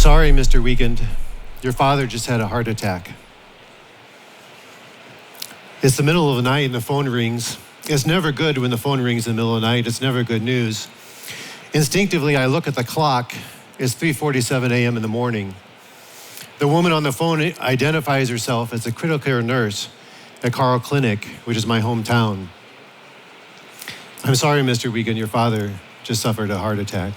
Sorry, Mr. Wiegand. Your father just had a heart attack. It's the middle of the night and the phone rings. It's never good when the phone rings in the middle of the night. It's never good news. Instinctively, I look at the clock. It's 3:47 a.m. in the morning. The woman on the phone identifies herself as a critical care nurse at Carl Clinic, which is my hometown. I'm sorry, Mr. Wiegand, your father just suffered a heart attack.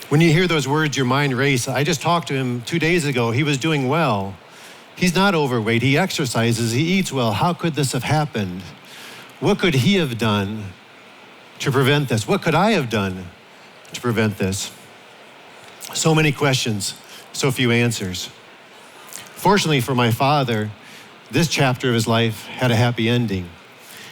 When you hear those words, your mind races. I just talked to him 2 days ago. He was doing well. He's not overweight. He exercises. He eats well. How could this have happened? What could he have done to prevent this? What could I have done to prevent this? So many questions, so few answers. Fortunately for my father, this chapter of his life had a happy ending.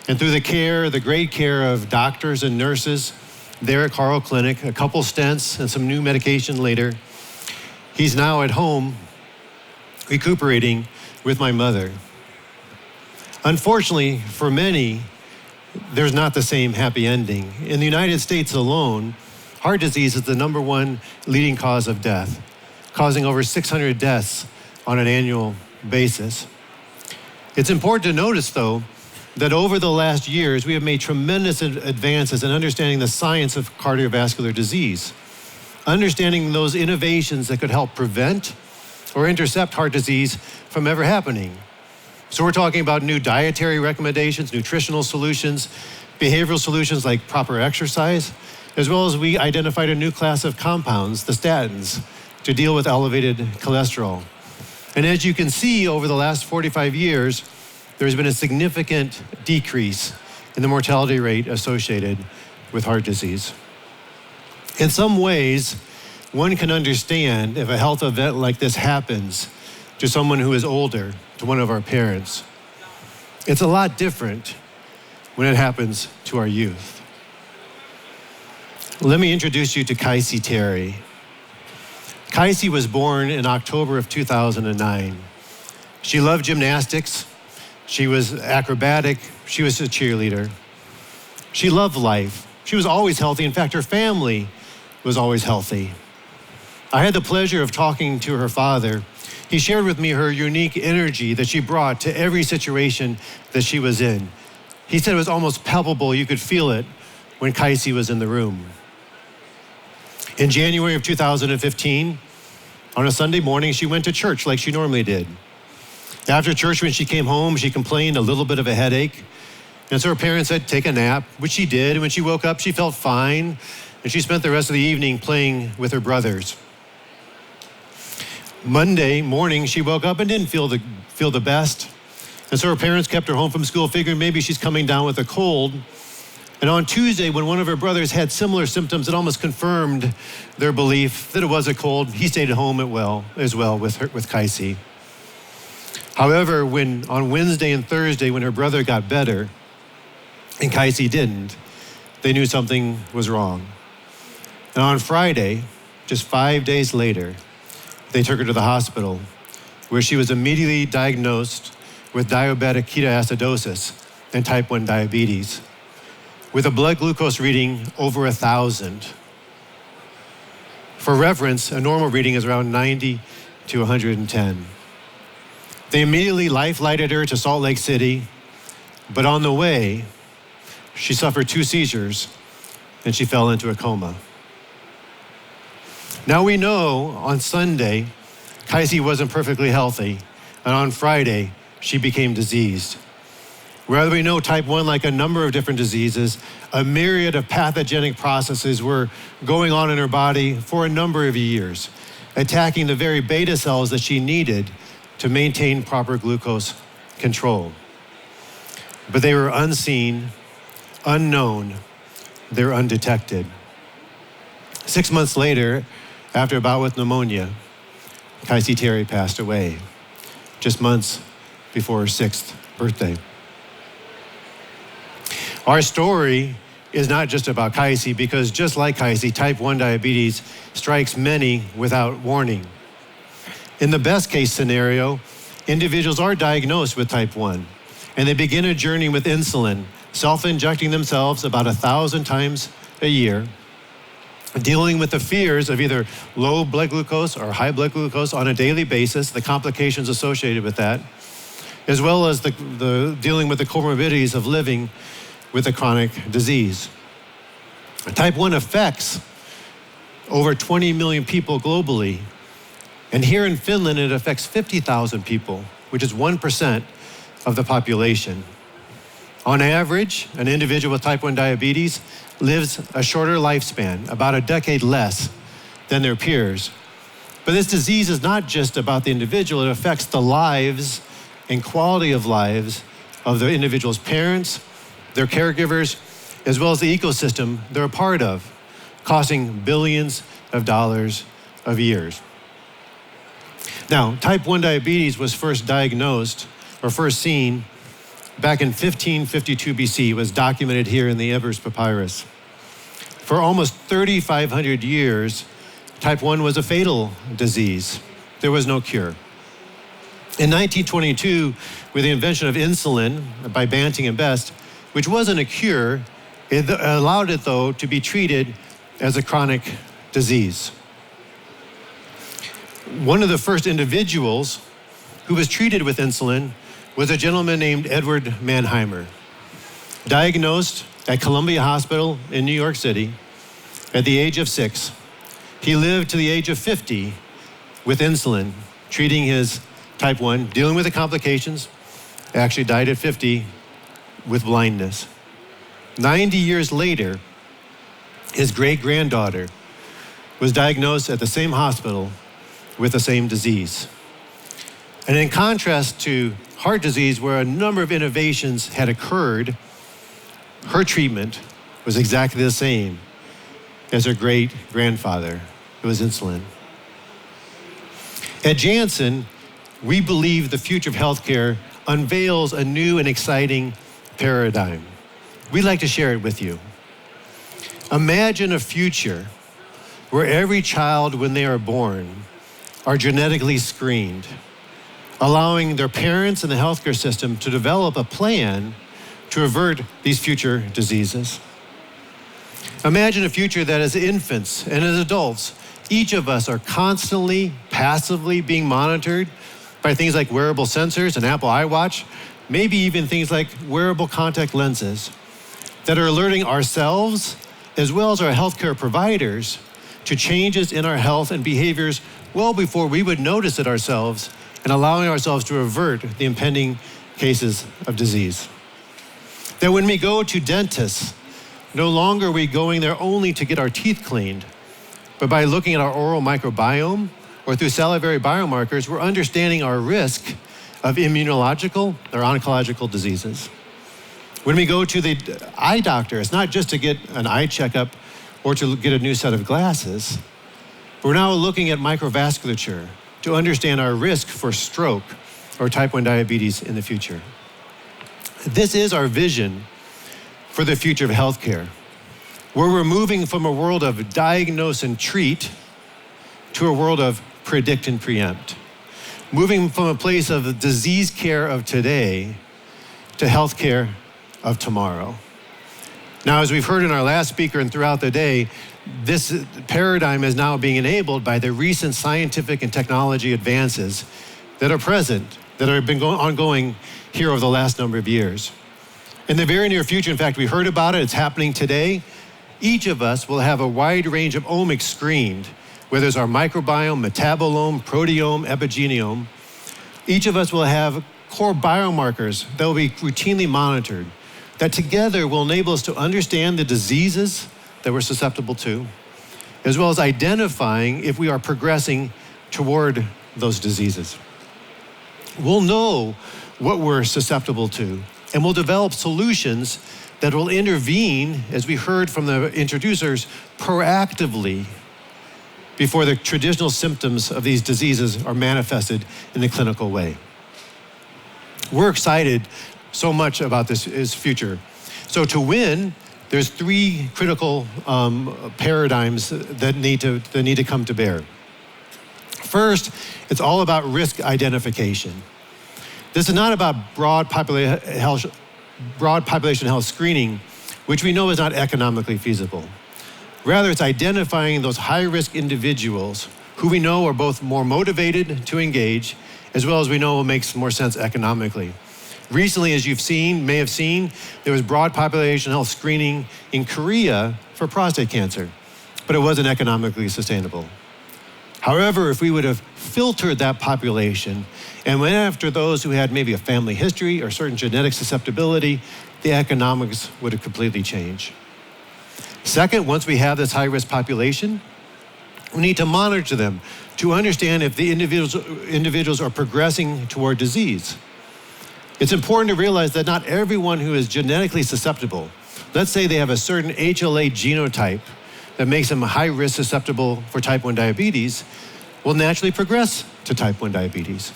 And through the great care of doctors and nurses there at Carl Clinic, a couple stents and some new medication later, he's now at home recuperating with my mother. Unfortunately, for many, there's not the same happy ending. In the United States alone, heart disease is the #1 leading cause of death, causing over 600 deaths on an annual basis. It's important to notice, though, that over the last years, we have made tremendous advances in understanding the science of cardiovascular disease, understanding those innovations that could help prevent or intercept heart disease from ever happening. So we're talking about new dietary recommendations, nutritional solutions, behavioral solutions like proper exercise, as well as we identified a new class of compounds, the statins, to deal with elevated cholesterol. And as you can see, over the last 45 years, there's been a significant decrease in the mortality rate associated with heart disease. In some ways, one can understand if a health event like this happens to someone who is older, to one of our parents. It's a lot different when it happens to our youth. Let me introduce you to Kaisi Terry. Kaisi was born in October of 2009. She loved gymnastics. She was acrobatic. She was a cheerleader. She loved life. She was always healthy. In fact, her family was always healthy. I had the pleasure of talking to her father. He shared with me her unique energy that she brought to every situation that she was in. He said it was almost palpable. You could feel it when Kaisi was in the room. In January of 2015, on a Sunday morning, she went to church like she normally did. After church, when she came home, she complained a little bit of a headache. And so her parents said, take a nap, which she did. And when she woke up, she felt fine. And she spent the rest of the evening playing with her brothers. Monday morning, she woke up and didn't feel the best. And so her parents kept her home from school, figuring maybe she's coming down with a cold. And on Tuesday, when one of her brothers had similar symptoms, it almost confirmed their belief that it was a cold. He stayed at home as well with Kaisi. However, on Wednesday and Thursday, when her brother got better and Kaisi didn't, they knew something was wrong. And on Friday, just 5 days later, they took her to the hospital, where she was immediately diagnosed with diabetic ketoacidosis and type 1 diabetes, with a blood glucose reading over 1,000. For reference, a normal reading is around 90 to 110. They immediately life-flighted her to Salt Lake City, but on the way, she suffered 2 seizures and she fell into a coma. Now we know on Sunday, Kaisi wasn't perfectly healthy, and on Friday, she became diseased. Whether we know type 1, like a number of different diseases, a myriad of pathogenic processes were going on in her body for a number of years, attacking the very beta cells that she needed to maintain proper glucose control. But they were unseen, unknown, they're undetected. 6 months later, after a bout with pneumonia, Kaisi Terry passed away, just months before her 6th birthday. Our story is not just about Kaisi, because just like Kaisi, type 1 diabetes strikes many without warning. In the best case scenario, individuals are diagnosed with type 1, and they begin a journey with insulin, self-injecting themselves about 1,000 times a year. dealing with the fears of either low blood glucose or high blood glucose on a daily basis, the complications associated with that, as well as the dealing with the comorbidities of living with a chronic disease. Type 1 affects over 20 million people globally. And here in Finland, it affects 50,000 people, which is 1% of the population. On average, an individual with type 1 diabetes lives a shorter lifespan, about a decade less than their peers. But this disease is not just about the individual, it affects the lives and quality of lives of the individual's parents, their caregivers, as well as the ecosystem they're a part of, costing billions of dollars of years. Now, type 1 diabetes was first diagnosed or first seen back in 1552 BC. It was documented here in the Ebers Papyrus. For almost 3,500 years, type 1 was a fatal disease. There was no cure. In 1922, with the invention of insulin by Banting and Best, which wasn't a cure, it allowed it, though, to be treated as a chronic disease. One of the first individuals who was treated with insulin was a gentleman named Edward Mannheimer, diagnosed at Columbia Hospital in New York City at the age of 6. He lived to the age of 50 with insulin, treating his type 1, dealing with the complications, actually died at 50 with blindness. 90 years later, his great-granddaughter was diagnosed at the same hospital with the same disease. And in contrast to heart disease, where a number of innovations had occurred, her treatment was exactly the same as her great-grandfather. It was insulin. At Janssen, we believe the future of healthcare unveils a new and exciting paradigm. We'd like to share it with you. Imagine a future where every child, when they are born, are genetically screened, allowing their parents and the healthcare system to develop a plan to avert these future diseases. Imagine a future that as infants and as adults, each of us are constantly, passively being monitored by things like wearable sensors, an Apple iWatch, maybe even things like wearable contact lenses that are alerting ourselves as well as our healthcare providers to changes in our health and behaviors well before we would notice it ourselves, and allowing ourselves to avert the impending cases of disease. That when we go to dentists, no longer are we going there only to get our teeth cleaned, but by looking at our oral microbiome or through salivary biomarkers, we're understanding our risk of immunological or oncological diseases. When we go to the eye doctor, it's not just to get an eye checkup or to get a new set of glasses. We're now looking at microvasculature to understand our risk for stroke or type 1 diabetes in the future. This is our vision for the future of healthcare, where we're moving from a world of diagnose and treat to a world of predict and preempt. Moving from a place of disease care of today to healthcare of tomorrow. Now, as we've heard in our last speaker and throughout the day, this paradigm is now being enabled by the recent scientific and technology advances that are present, that have been ongoing here over the last number of years. In the very near future, in fact, we heard about it, it's happening today. Each of us will have a wide range of omics screened, whether it's our microbiome, metabolome, proteome, epigenome. Each of us will have core biomarkers that will be routinely monitored, that together will enable us to understand the diseases that we're susceptible to, as well as identifying if we are progressing toward those diseases. We'll know what we're susceptible to, and we'll develop solutions that will intervene, as we heard from the introducers, proactively before the traditional symptoms of these diseases are manifested in the clinical way. We're excited so much about this future. So to win, there's 3 critical paradigms that need to come to bear. First, it's all about risk identification. This is not about broad population health screening, which we know is not economically feasible. Rather, it's identifying those high-risk individuals who we know are both more motivated to engage, as well as we know makes more sense economically. Recently, as may have seen, there was broad population health screening in Korea for prostate cancer, but it wasn't economically sustainable. However, if we would have filtered that population and went after those who had maybe a family history or certain genetic susceptibility, the economics would have completely changed. Second, once we have this high-risk population, we need to monitor them to understand if the individuals are progressing toward disease. It's important to realize that not everyone who is genetically susceptible, let's say they have a certain HLA genotype that makes them high-risk susceptible for type 1 diabetes, will naturally progress to type 1 diabetes.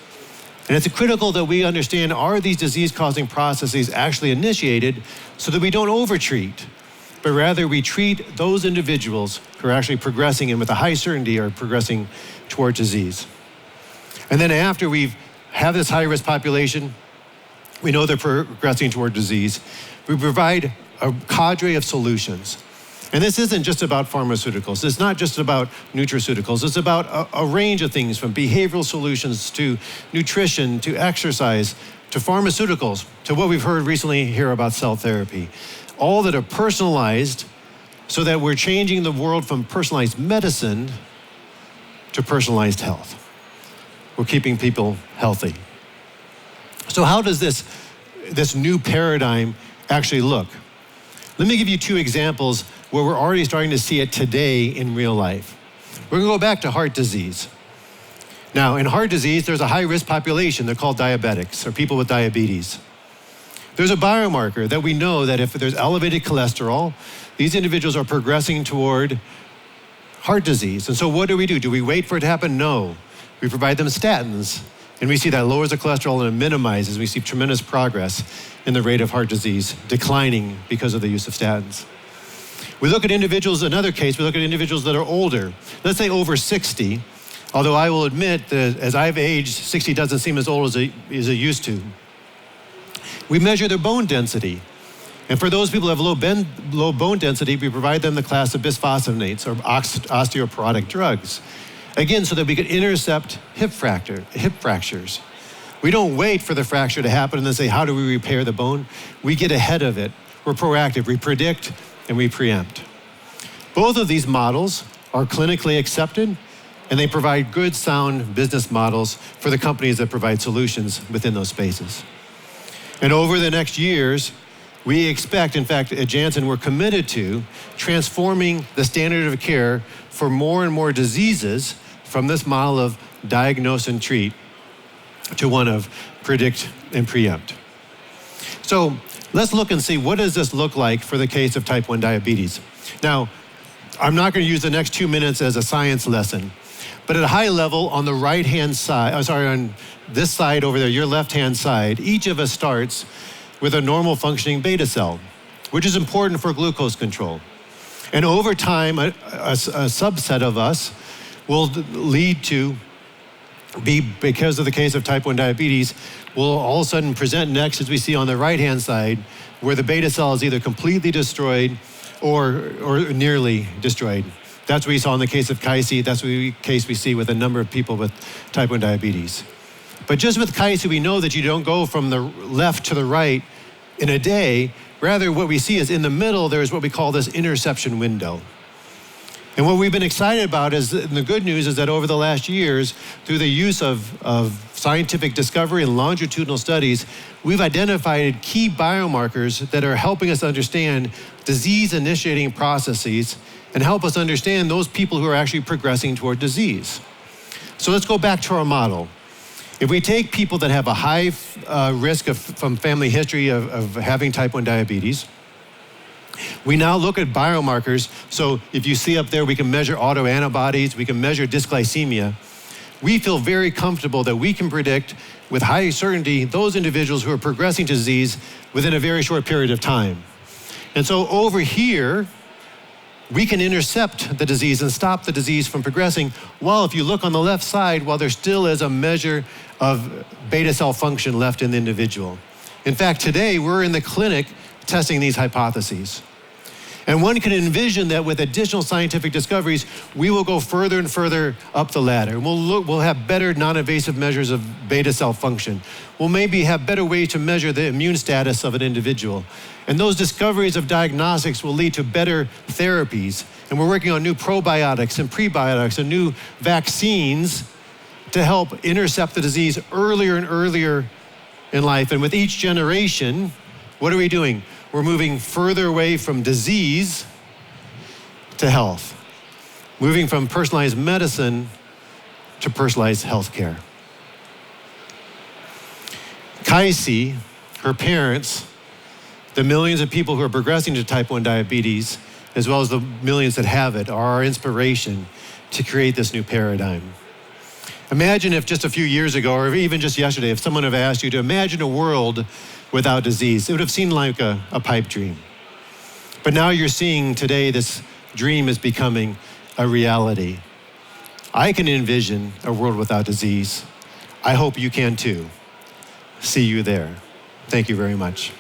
And it's critical that we understand, are these disease-causing processes actually initiated so that we don't overtreat, but rather we treat those individuals who are actually progressing and with a high certainty are progressing toward disease. And then after we have this high-risk population, we know they're progressing toward disease, we provide a cadre of solutions. And this isn't just about pharmaceuticals. It's not just about nutraceuticals. It's about a range of things, from behavioral solutions to nutrition to exercise to pharmaceuticals to what we've heard recently here about cell therapy. All that are personalized so that we're changing the world from personalized medicine to personalized health. We're keeping people healthy. So how does this new paradigm actually look? Let me give you two examples where we're already starting to see it today in real life. We're gonna go back to heart disease. Now, in heart disease, there's a high-risk population. They're called diabetics, or people with diabetes. There's a biomarker that we know that if there's elevated cholesterol, these individuals are progressing toward heart disease. And so what do? Do we wait for it to happen? No. We provide them statins, and we see that lowers the cholesterol and it minimizes. We see tremendous progress in the rate of heart disease declining because of the use of statins. We look at individuals, another case, we look at individuals that are older, let's say over 60, although I will admit that as I've aged, 60 doesn't seem as old as it used to. We measure their bone density. And for those people who have low bone density, we provide them the class of bisphosphonates or osteoporotic drugs. Again, so that we could intercept hip fractures. We don't wait for the fracture to happen and then say, how do we repair the bone? We get ahead of it. We're proactive. We predict and we preempt. Both of these models are clinically accepted, and they provide good, sound business models for the companies that provide solutions within those spaces. And over the next years, we expect, in fact, at Janssen, we're committed to transforming the standard of care for more and more diseases from this model of diagnose and treat to one of predict and preempt. So let's look and see, what does this look like for the case of type 1 diabetes? Now, I'm not going to use the next 2 minutes as a science lesson, but at a high level, on the right-hand side, on this side over there, your left-hand side, each of us starts with a normal functioning beta cell, which is important for glucose control. And over time, a subset of us will lead to because of the case of type 1 diabetes, will all of a sudden present next, as we see on the right-hand side, where the beta cell is either completely destroyed or nearly destroyed. That's what we saw in the case of CAISI. That's the case we see with a number of people with type 1 diabetes. But just with CAISI, we know that you don't go from the left to the right in a day. Rather, what we see is in the middle, there is what we call this interception window. And what we've been excited about is, the good news is that over the last years, through the use of scientific discovery and longitudinal studies, we've identified key biomarkers that are helping us understand disease-initiating processes and help us understand those people who are actually progressing toward disease. So let's go back to our model. If we take people that have a high risk from family history of having type 1 diabetes, we now look at biomarkers. So if you see up there, we can measure autoantibodies, we can measure dysglycemia. We feel very comfortable that we can predict with high certainty those individuals who are progressing to disease within a very short period of time. And so over here, we can intercept the disease and stop the disease from progressing, while if you look on the left side, while there still is a measure of beta cell function left in the individual. In fact, today we're in the clinic testing these hypotheses. And one can envision that with additional scientific discoveries, we will go further and further up the ladder. We'll have better non-invasive measures of beta cell function. We'll maybe have better ways to measure the immune status of an individual. And those discoveries of diagnostics will lead to better therapies. And we're working on new probiotics and prebiotics and new vaccines to help intercept the disease earlier and earlier in life. And with each generation, what are we doing? We're moving further away from disease to health, moving from personalized medicine to personalized healthcare. Kaisi, her parents, the millions of people who are progressing to type 1 diabetes, as well as the millions that have it, are our inspiration to create this new paradigm. Imagine if just a few years ago, or even just yesterday, if someone had asked you to imagine a world without disease, it would have seemed like a pipe dream. But now you're seeing today this dream is becoming a reality. I can envision a world without disease. I hope you can too. See you there. Thank you very much.